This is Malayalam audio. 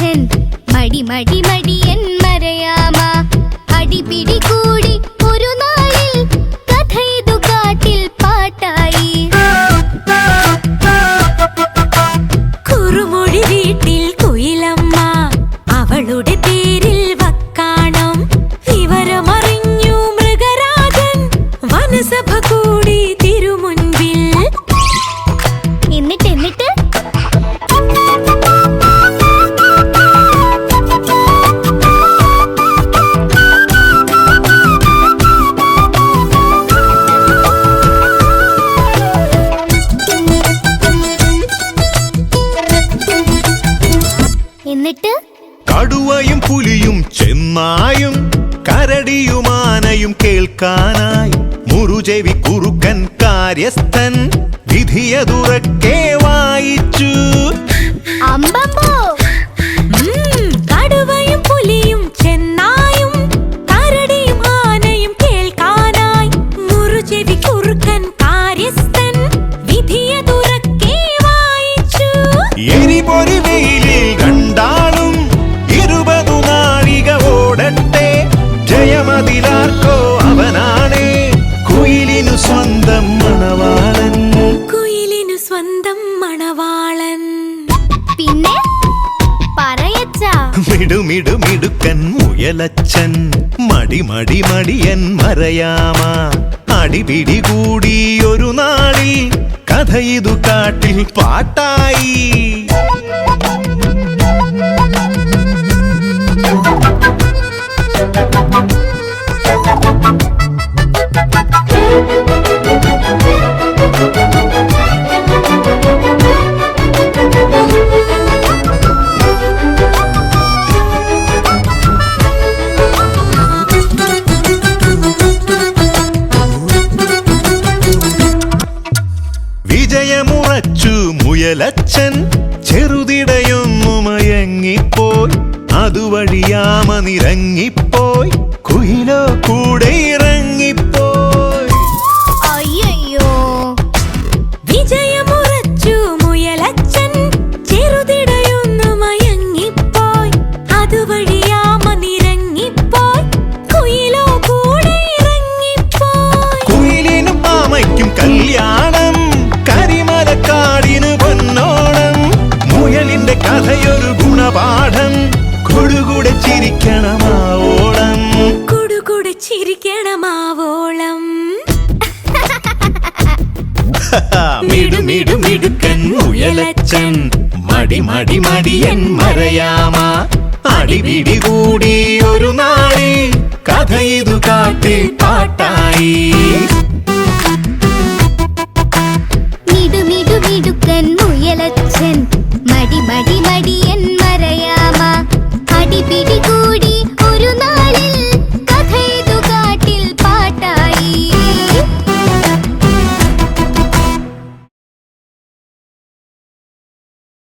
മുയലച്ഛൻ മടി മടി മടിയൻ മരയാമ അടിപിടി കൂടി ഒരു നാളിൽ കഥയിതു കാട്ടിൽ പാട്ടായി. കുറുമൊഴി വീട്ടിൽ കുയിലമ്മ അവളുടെ പേരിൽ വക്കാണം വിവരമറിഞ്ഞു മൃഗരാജൻ വനസഭ കൂടി തിരുമുൻപിൽ. എന്നിട്ട് കടുവയും പുലിയും ചെന്നായും കരടിയുമാനയും കേൾക്കാനായി മുറുചെവി കുറുക്കൻ കാര്യസ്ഥൻ വിധിയതുറക്കെ വായിച്ചു. അമ്പമ്പോ കടുവയും പുലിയും ചെന്നായും കരടിയും ആനയും കേൾക്കാനായി മുറുചെവി കുറുക്കൻ കാര്യസ്ഥൻ വിധിയതുറക്കെ വായിച്ചു. എരിപൊരി വെയിലിൽ രണ്ടാളും 20 നാഴിക ഓടട്ടെ, ജയമതിലാർക്കോ അവനാണ് കുയിലിനു സ്വന്തം മണവാളൻ. കുയിലിനു സ്വന്തം മണവാളൻ. പിന്നെ പറയച്ചാ മിടുമിടുമിടുക്കൻ മുയലച്ഛൻ മടി മടി മടിയൻ മരയാമ അടിപിടി കൂടി ഒരു നാളിൽ കഥയിതു കാട്ടിൽ പാട്ടായി. വിജയമുറച്ചു മുയലച്ഛൻ ചെറുതിടയൊന്നു മയങ്ങിപ്പോയി, അതുവഴിയാമ നിറങ്ങിപ്പോയി, കുയിലോ കൂടെ ഇറങ്ങിപ്പോയി. അയ്യോ വിജയമുറച്ചു മുയലച്ഛൻ ചെറുതിടയൊന്നു മയങ്ങിപ്പോയി, അതുവഴിയാമ നിറങ്ങിപ്പോയി, കുയിലോ കൂടെ ഇറങ്ങിപ്പോയി. കുയിലിനും ആമയ്ക്കും കല്യാണം, കരിമലക്കാടിന് പൊന്നോണം, മുയലിന്റെ കഥയൊരു ഗുണപാഠം, കൊടുകൂടെ ചിരിക്കണമാവോളം. കൊടുകൂടെ ചിരിക്കണമാവോളം. മിടുമിടുമിടുക്കൻ മുയലച്ഛൻ മടി മടി മടിയൻ മരയാമ അടിപിടി കൂടി ഒരു നാളിൽ കഥയിതു കാട്ടിൽ പാട്ടായി. മിടുമിടുമിടുക്കൻ മുയലച്ഛൻ